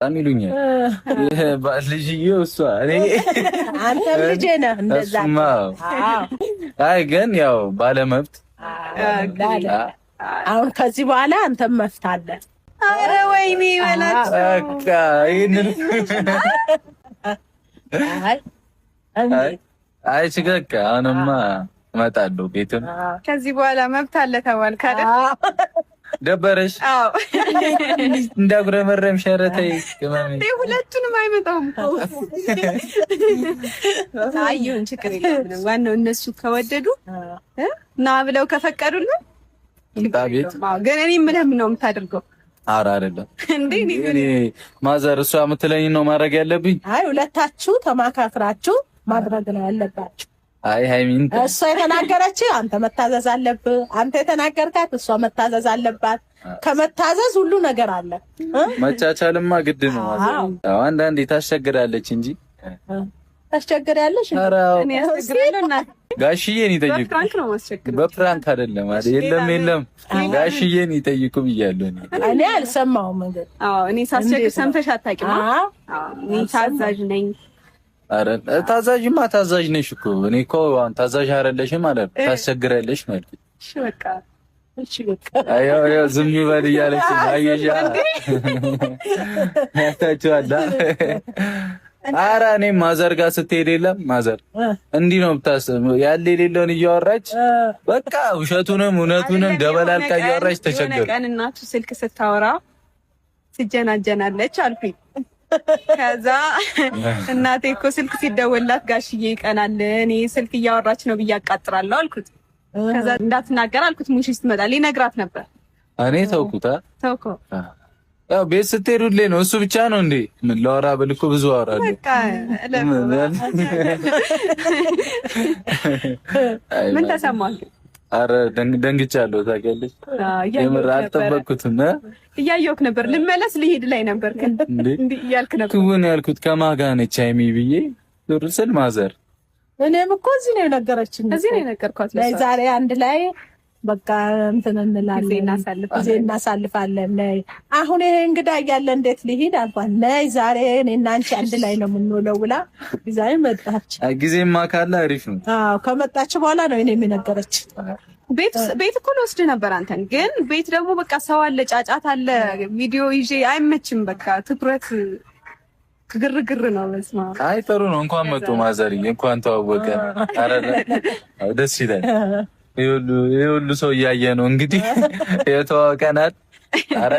አሚሉኛል ይሄ ባልልጅዬው እሷ እኔ አንተም ልጄ ነህ እንደዛ። አይ ግን ያው ባለመብት አሁን ከዚህ በኋላ አንተም መፍት አለ። ኧረ ወይኔ በላት በቃ ይሄንን አይ ችግር አሁንማ እመጣለሁ ቤቱን ከዚህ በኋላ መብት አለ ተባልክ አይደል? ደበረሽ? አዎ እንዳጉረመረም ሸረተይ ከማሚ ሁለቱንም አይመጣም እኮ አይሁን ችግር የለም። ዋናው እነሱ ከወደዱ ና ብለው ከፈቀዱልን ቤት ግን እኔ ምንም ነው የምታደርገው? ኧረ አይደለም እንዴ እኔ ማዘር እሷ የምትለኝ ነው ማድረግ ያለብኝ። አይ ሁለታችሁ ተማካክራችሁ ማድረግ ነው ያለባችሁ። አይ ሃይሚን እሷ የተናገረች አንተ መታዘዝ አለብህ፣ አንተ የተናገርካት እሷ መታዘዝ አለባት። ከመታዘዝ ሁሉ ነገር አለ። መቻቻልማ ግድ ነው። አዎ አንዳንዴ ታስቸግራለች እንጂ ታስቸግራለች። እኔ ያስቸግራለና ጋሽዬን ይጠይቁ። በፍራንክ ነው ማስቸግር፣ በፍራንክ አይደለም አይደል? የለም ጋሽዬን ይጠይቁ ብያለሁ። እኔ አልሰማሁም እንግዲህ። አዎ እኔ ሳስቸግር ሰምተሽ አታውቂም? አዎ እኔ ታዛዥ ነኝ። አረ ታዛዥማ ታዛዥ ነሽ እኮ። እኔ እኮ አሁን ታዛዥ አይደለሽም ማለት ታስቸግራለሽ ማለት። እሺ በቃ እሺ በቃ አዮ ዝም ይበል እያለች አየሻ ያታችኋላ። አረ እኔ ማዘር ጋር ስትሄድ የለም ማዘር እንዲህ ነው የምታስበው፣ ያለ የሌለውን እያወራች በቃ ውሸቱንም እውነቱንም ደበላልቃ እያወራች ተቸገረ። ቀን እናቱ ስልክ ስታወራ ትጀናጀናለች አልኩኝ። ከዛ እናቴ እኮ ስልክ ሲደወላት ጋሽዬ ይቀናል፣ እኔ ስልክ እያወራች ነው ብዬ አቃጥራለሁ አልኩት። ከዛ እንዳትናገር አልኩት። ሙሽ ስትመጣ ሊነግራት ነበር። እኔ ተውኩታ ተውኩ። ያው ቤት ስትሄዱልኝ ነው እሱ ብቻ ነው እንዴ ምን ላወራ ብል እኮ ብዙ አወራለሁ። በቃ ምን ተሰማህ? አረ ደንግጫለሁ። ታውቂያለሽ የምር አልጠበቅኩትም። እያየሁህ ነበር። ልመለስ ልሄድ ላይ ነበር እንዴ እያልክ ነበር። ክውን ያልኩት ከማን ጋር ነች ሃይሚ ብዬ ዞር ስል ማዘር። እኔም እኮ እዚህ ነው የነገረችኝ። እዚህ ነው የነገርኳት። ዛሬ አንድ ላይ በቃ እንትን እንላለን፣ ጊዜ እናሳልፋለን። ነይ አሁን ይሄ እንግዳ እያለ እንዴት ልሂድ አልኳት። ነይ ዛሬ እኔና አንቺ አንድ ላይ ነው የምንውለው ብላ ጊዜይ መጣች። ጊዜማ ካለ አሪፍ ነው። አዎ ከመጣች በኋላ ነው እኔ የነገረች። ቤት እኮ ልወስድ ነበር አንተን፣ ግን ቤት ደግሞ በቃ ሰው አለ፣ ጫጫት አለ፣ ቪዲዮ ይዤ አይመችም። በቃ ትኩረት ግርግር ነው። መስማ አይ ጥሩ ነው። እንኳን መጡ ማዘር፣ እንኳን ተዋወቀ። አረ ደስ ይላል። ይሁሉ ሰው እያየ ነው እንግዲህ የተዋወቀናል። አረ